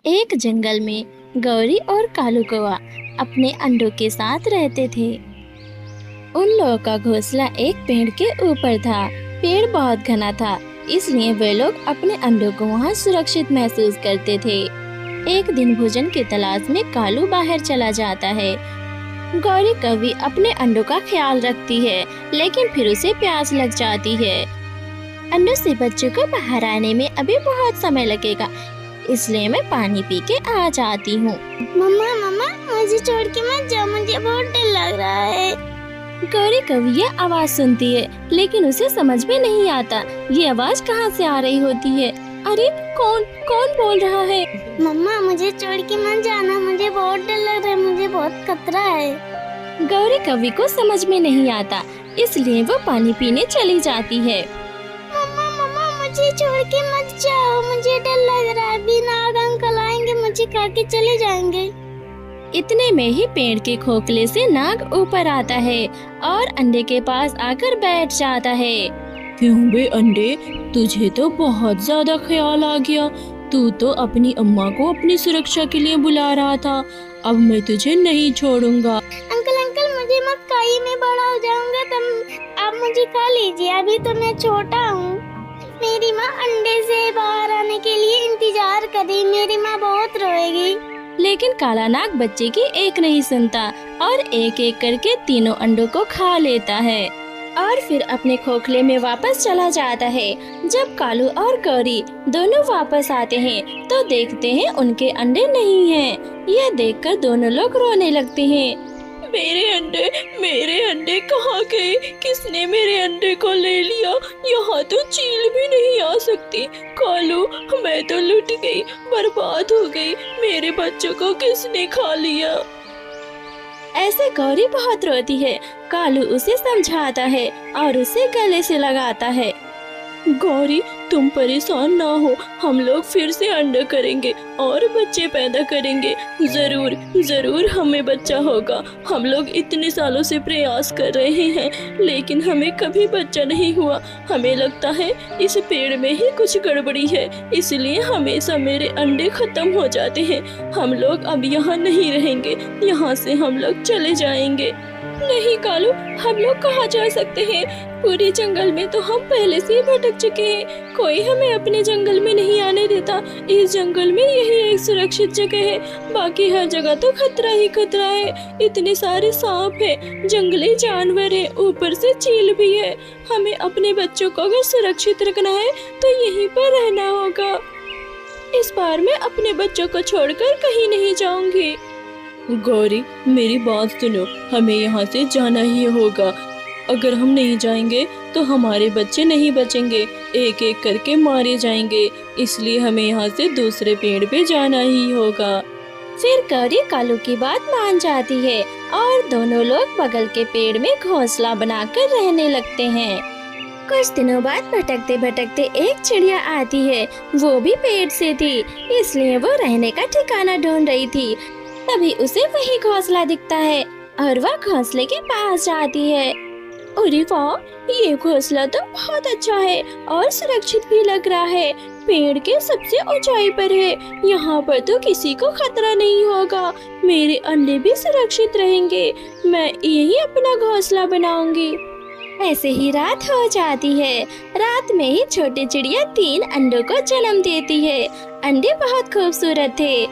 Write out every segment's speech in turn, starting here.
एक जंगल में गौरी और कालू कौवा अपने अंडों के साथ रहते थे। उन लोगों का घोंसला एक पेड़ के ऊपर था। पेड़ बहुत घना था, इसलिए वे लोग अपने अंडों को वहाँ सुरक्षित महसूस करते थे। एक दिन भोजन की तलाश में कालू बाहर चला जाता है। गौरी कभी अपने अंडों का ख्याल रखती है, लेकिन फिर उसे प्यास लग जाती है। अंडों से बच्चों को बाहर आने में अभी बहुत समय लगेगा, इसलिए मैं पानी पी के आ जाती हूँ। मम्मा मम्मा मुझे छोड़ के मत जाओ, मुझे बहुत डर लग रहा है। गौरी कभी ये आवाज सुनती है, लेकिन उसे समझ में नहीं आता ये आवाज कहाँ से आ रही होती है। अरे कौन कौन बोल रहा है? मम्मा मुझे छोड़ के मत जाना, मुझे बहुत डर लग रहा है, मुझे बहुत खतरा है। गौरी कवि को समझ में नहीं आता, इसलिए वो पानी पीने चली जाती है। मम्मा मम्मा मुझे छोड़ के मत जाओ, मुझे डर लग रहा है, बिना अंकल आएंगे मुझे खा के चले जाएंगे। इतने में ही पेड़ के खोखले से नाग ऊपर आता है और अंडे के पास आकर बैठ जाता है। क्यों बे अंडे, तुझे तो बहुत ज्यादा ख्याल आ गया। तू तो अपनी अम्मा को अपनी सुरक्षा के लिए बुला रहा था। अब मैं तुझे नहीं छोड़ूंगा। अंकल अंकल मुझे मत खाइए, मैं बड़ा हो जाऊंगा तब आप मुझे खा लीजिए, अभी तो मैं छोटा हूँ। मेरी माँ अंडे से बाहर आने के लिए इंतजार कर रही, मेरी माँ बहुत रोएगी। लेकिन काला नाग बच्चे की एक नहीं सुनता और एक एक करके तीनों अंडों को खा लेता है और फिर अपने खोखले में वापस चला जाता है। जब कालू और गौरी दोनों वापस आते हैं तो देखते हैं उनके अंडे नहीं हैं। यह देखकर दोनों लोग रोने लगते हैं। मेरे अंडे कहाँ गए? किसने मेरे अंडे को ले लिया? यहाँ तो चील भी नहीं आ सकती। कालू, मैं तो लुट गई, बर्बाद हो गई। मेरे बच्चों को किसने खा लिया? ऐसे गौरी बहुत रोती है। कालू उसे समझाता है और उसे गले से लगाता है। गौरी, तुम परेशान ना हो, हम लोग फिर से अंडा करेंगे और बच्चे पैदा करेंगे। जरूर जरूर हमें बच्चा होगा। हम लोग इतने सालों से प्रयास कर रहे हैं, लेकिन हमें कभी बच्चा नहीं हुआ। हमें लगता है इस पेड़ में ही कुछ गड़बड़ी है, इसलिए हमेशा मेरे अंडे खत्म हो जाते हैं। हम लोग अब यहाँ नहीं रहेंगे, यहाँ से हम लोग चले जाएंगे। नहीं कालू, हम लोग कहाँ जा सकते हैं? पूरे जंगल में तो हम पहले से ही भटक चुके हैं। कोई हमें अपने जंगल में नहीं आने देता। इस जंगल में यही एक सुरक्षित जगह है, बाकी हर जगह तो खतरा ही खतरा है। इतने सारे सांप हैं, जंगली जानवर हैं, ऊपर से चील भी है। हमें अपने बच्चों को अगर सुरक्षित रखना है तो यहीं पर रहना होगा। इस बार मैं अपने बच्चों को छोड़कर कहीं नहीं जाऊंगी। गौरी, मेरी बात सुनो, हमें यहाँ से जाना ही होगा। अगर हम नहीं जाएंगे तो हमारे बच्चे नहीं बचेंगे, एक एक करके मारे जाएंगे। इसलिए हमें यहाँ से दूसरे पेड़ पे जाना ही होगा। फिर गौरी कालू की बात मान जाती है और दोनों लोग बगल के पेड़ में घोंसला बनाकर रहने लगते हैं। कुछ दिनों बाद भटकते भटकते एक चिड़िया आती है। वो भी पेड़ से थी, इसलिए वो रहने का ठिकाना ढूंढ रही थी। तभी उसे वही घोंसला दिखता है और वह घोंसले के पास जाती है। अरे वाह, ये घोंसला तो बहुत अच्छा है और सुरक्षित भी लग रहा है। पेड़ के सबसे ऊंचाई पर है, यहाँ पर तो किसी को खतरा नहीं होगा। मेरे अंडे भी सुरक्षित रहेंगे। मैं यही अपना घोंसला बनाऊंगी। ऐसे ही रात हो जाती है। रात में ही छोटी चिड़िया 3 अंडों को जन्म देती है। अंडे बहुत खूबसूरत थे।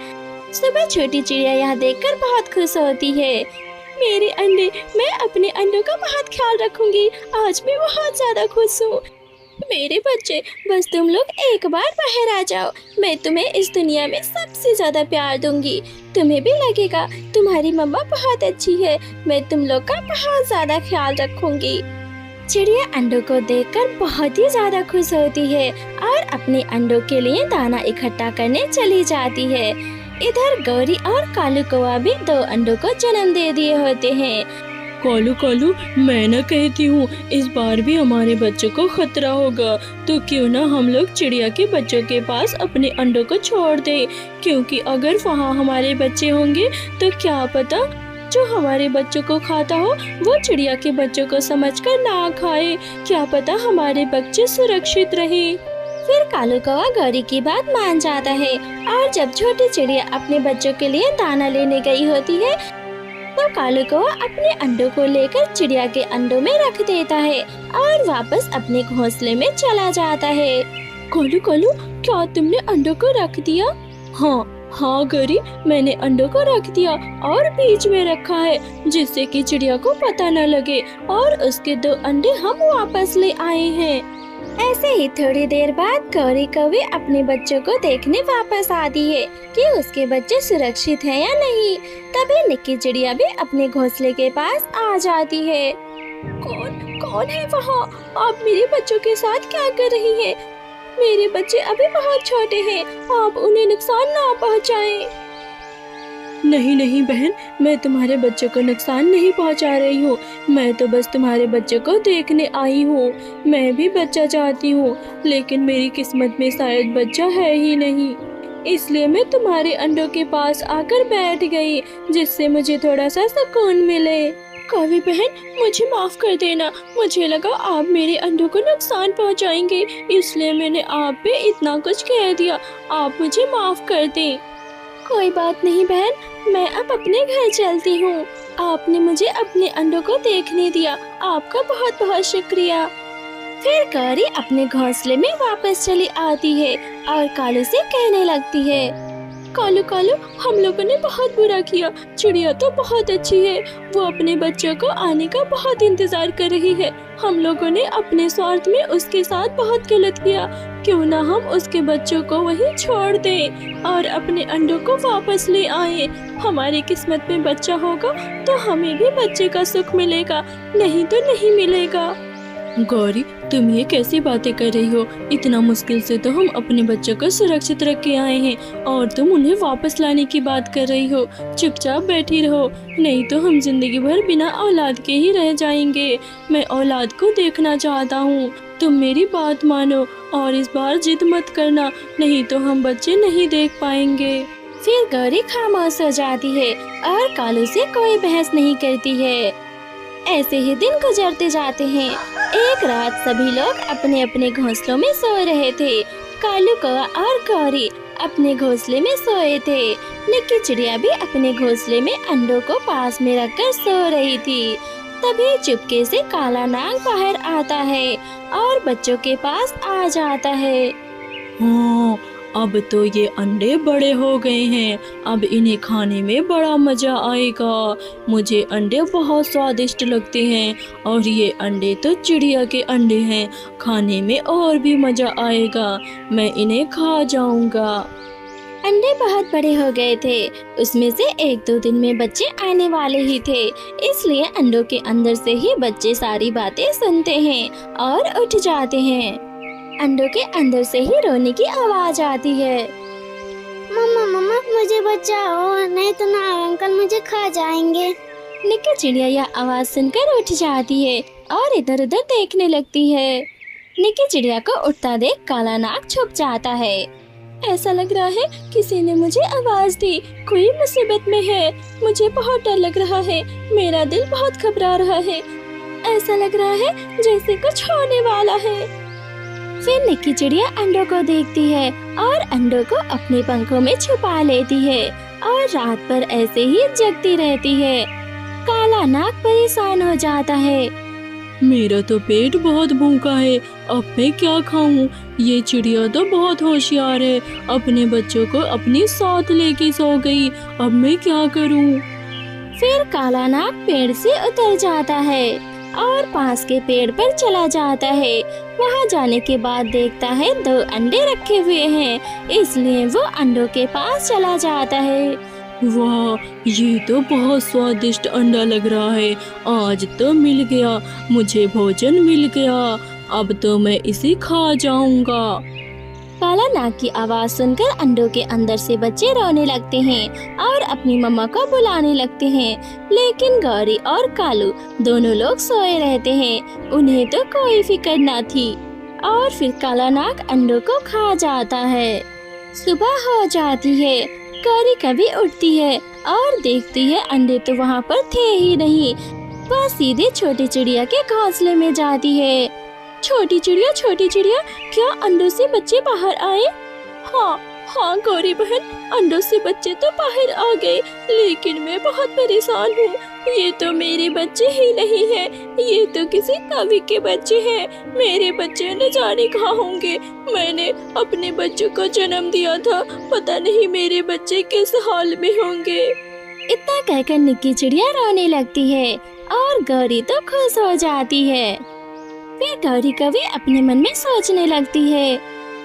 सुबह छोटी चिड़िया यह देखकर बहुत खुश होती है। मेरे अंडे, मैं अपने अंडों का बहुत ख्याल रखूंगी। आज मैं बहुत ज्यादा खुश हूँ। मेरे बच्चे, बस तुम लोग एक बार बाहर आ जाओ, मैं तुम्हें इस दुनिया में सबसे ज्यादा प्यार दूंगी। तुम्हें भी लगेगा तुम्हारी मम्मा बहुत अच्छी है। मैं तुम लोग का बहुत ज्यादा ख्याल रखूंगी। चिड़िया अंडों को देखकर बहुत ही ज्यादा खुश होती है और अपने अंडों के लिए दाना इकट्ठा करने चली जाती है। इधर गौरी और कालू कौवा भी 2 अंडों को जन्म दे दिए होते हैं। कालू कालू, मैं न कहती हूँ इस बार भी हमारे बच्चों को खतरा होगा, तो क्यों ना हम लोग चिड़िया के बच्चों के पास अपने अंडों को छोड़ दें, क्योंकि अगर वहाँ हमारे बच्चे होंगे तो क्या पता जो हमारे बच्चों को खाता हो वो चिड़िया के बच्चों को समझकर ना खाए। क्या पता हमारे बच्चे सुरक्षित रहे। फिर कालू कौवा गौरी की बात मान जाता है और जब छोटी चिड़िया अपने बच्चों के लिए दाना लेने गई होती है तो कालू कौवा अपने अंडों को लेकर चिड़िया के अंडों में रख देता है और वापस अपने घोंसले में चला जाता है। कालू कालू, क्या तुमने अंडों को रख दिया? हाँ गौरी, मैंने अंडों को रख दिया और बीच में रखा है जिससे कि चिड़िया को पता न लगे, और उसके 2 अंडे हम वापस ले आए हैं। ऐसे ही थोड़ी देर बाद गौरी कौवे अपने बच्चों को देखने वापस आती है कि उसके बच्चे सुरक्षित हैं या नहीं। तभी निक्की चिड़िया भी अपने घोंसले के पास आ जाती है। कौन है वहाँ? आप मेरे बच्चों के साथ क्या कर रही हैं? मेरे बच्चे अभी बहुत छोटे हैं, आप उन्हें नुकसान ना पहुँचाएं। नहीं बहन, मैं तुम्हारे बच्चों को नुकसान नहीं पहुंचा रही हूँ। मैं तो बस तुम्हारे बच्चों को देखने आई हूँ। मैं भी बच्चा चाहती हूँ, लेकिन मेरी किस्मत में शायद बच्चा है ही नहीं, इसलिए मैं तुम्हारे अंडों के पास आकर बैठ गई जिससे मुझे थोड़ा सा सुकून मिले। कौवी बहन, मुझे माफ कर देना। मुझे लगा आप मेरे अंडों को नुकसान पहुंचाएंगे, इसलिए मैंने आप पे इतना कुछ कह दिया। आप मुझे माफ कर दें। कोई बात नहीं बहन, मैं अब अपने घर चलती हूँ। आपने मुझे अपने अंडों को देखने दिया, आपका बहुत बहुत शुक्रिया। फिर गौरी अपने घोंसले में वापस चली आती है और कालू से कहने लगती है, कालू, हम लोगों ने बहुत बुरा किया। चिड़िया तो बहुत अच्छी है, वो अपने बच्चों को आने का बहुत इंतजार कर रही है। हम लोगों ने अपने स्वार्थ में उसके साथ बहुत गलत किया। क्यों ना हम उसके बच्चों को वहीं छोड़ दें और अपने अंडों को वापस ले आए। हमारी किस्मत में बच्चा होगा तो हमें भी बच्चे का सुख मिलेगा, नहीं तो नहीं मिलेगा। गौरी, तुम ये कैसी बातें कर रही हो? इतना मुश्किल से तो हम अपने बच्चों को सुरक्षित रख के आए हैं और तुम उन्हें वापस लाने की बात कर रही हो। चुपचाप बैठी रहो, नहीं तो हम जिंदगी भर बिना औलाद के ही रह जाएंगे। मैं औलाद को देखना चाहता हूँ। तुम मेरी बात मानो और इस बार जिद मत करना, नहीं तो हम बच्चे नहीं देख पाएंगे। फिर गौरी खामोश हो जाती है और कालू से कोई बहस नहीं करती है। ऐसे ही दिन गुजरते जाते हैं। एक रात सभी लोग अपने अपने घोंसलों में सो रहे थे। कालू कौवा और गौरी अपने घोंसले में सोए थे। निक्की चिड़िया भी अपने घोंसले में अंडों को पास में रखकर सो रही थी। तभी चुपके से काला नाग बाहर आता है और बच्चों के पास आ जाता है। हाँ, अब तो ये अंडे बड़े हो गए हैं, अब इन्हें खाने में बड़ा मजा आएगा। मुझे अंडे बहुत स्वादिष्ट लगते हैं और ये अंडे तो चिड़िया के अंडे हैं, खाने में और भी मजा आएगा। मैं इन्हें खा जाऊंगा। अंडे बहुत बड़े हो गए थे, उसमें से 1-2 दिन में बच्चे आने वाले ही थे, इसलिए अंडों के अंदर से ही बच्चे सारी बातें सुनते हैं और उठ जाते हैं। अंडों के अंदर से ही रोने की आवाज आती है। मम्मा मुझे बचाओ, नहीं तो ना अंकल मुझे खा जाएंगे। निक्की चिड़िया यह आवाज सुनकर उठ जाती है और इधर उधर देखने लगती है। निक्की चिड़िया को उठता देख काला नाग छुप जाता है। ऐसा लग रहा है किसी ने मुझे आवाज दी, कोई मुसीबत में है। मुझे बहुत डर लग रहा है, मेरा दिल बहुत घबरा रहा है। ऐसा लग रहा है जैसे कुछ होने वाला है। फिर निक्की चिड़िया अंडों को देखती है और अंडों को अपने पंखों में छुपा लेती है और रात भर ऐसे ही जगती रहती है। काला नाग परेशान हो जाता है। मेरा तो पेट बहुत भूखा है, अब मैं क्या खाऊं? ये चिड़िया तो बहुत होशियार है, अपने बच्चों को अपने साथ लेके सो गई। अब मैं क्या करूं? फिर काला नाग पेड़ से उतर जाता है और पास के पेड़ पर चला जाता है। वहाँ जाने के बाद देखता है 2 अंडे रखे हुए हैं, इसलिए वो अंडों के पास चला जाता है। वाह, ये तो बहुत स्वादिष्ट अंडा लग रहा है। आज तो मिल गया, मुझे भोजन मिल गया। अब तो मैं इसे खा जाऊंगा। काला नाग की आवाज सुनकर अंडों के अंदर से बच्चे रोने लगते हैं और अपनी मम्मा को बुलाने लगते हैं, लेकिन गौरी और कालू दोनों लोग सोए रहते हैं। उन्हें तो कोई फिक्र न थी और फिर काला नाग अंडों को खा जाता है। सुबह हो जाती है, गौरी कभी उठती है और देखती है अंडे तो वहाँ पर थे ही नहीं। वह सीधे छोटी चिड़िया के घोंसले में जाती है और अपनी मम्मा को बुलाने लगती है, लेकिन गौरी और कालू दोनों लोग सोए रहते हैं। उन्हें तो कोई फिक्र न थी और फिर काला नाग अंडों को खा जाता है। सुबह हो जाती है, गौरी कभी उठती है और देखती है अंडे तो वहाँ पर थे ही नहीं। वह सीधे छोटी चिड़िया के घोंसले में जाती है छोटी चिड़िया, क्या अंडों से बच्चे बाहर आए? हाँ गौरी बहन, अंडों से बच्चे तो बाहर आ गए, लेकिन मैं बहुत परेशान हूँ। ये तो मेरे बच्चे ही नहीं हैं, ये तो किसी कवि के बच्चे हैं। मेरे बच्चे न जाने कहाँ होंगे। मैंने अपने बच्चों को जन्म दिया था, पता नहीं मेरे बच्चे किस हाल में होंगे। इतना कहकर निक्की चिड़िया रोने लगती है और गौरी तो खुश हो जाती है। फिर गौरी कवि अपने मन में सोचने लगती है,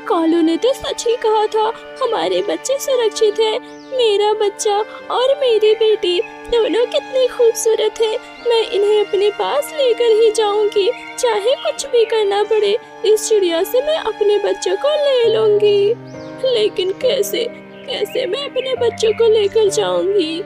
कालू ने तो सच ही कहा था, हमारे बच्चे सुरक्षित हैं। मेरा बच्चा और मेरी बेटी दोनों कितने खूबसूरत हैं। मैं इन्हें अपने पास लेकर ही जाऊंगी, चाहे कुछ भी करना पड़े। इस चिड़िया से मैं अपने बच्चों को ले लूंगी। लेकिन कैसे मैं अपने बच्चों को लेकर जाऊंगी?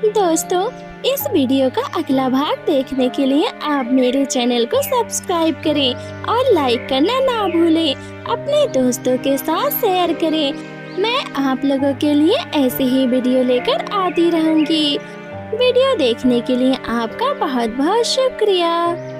दोस्तों, इस वीडियो का अगला भाग देखने के लिए आप मेरे चैनल को सब्सक्राइब करें और लाइक करना ना भूलें। अपने दोस्तों के साथ शेयर करें। मैं आप लोगों के लिए ऐसे ही वीडियो लेकर आती रहूंगी। वीडियो देखने के लिए आपका बहुत बहुत शुक्रिया।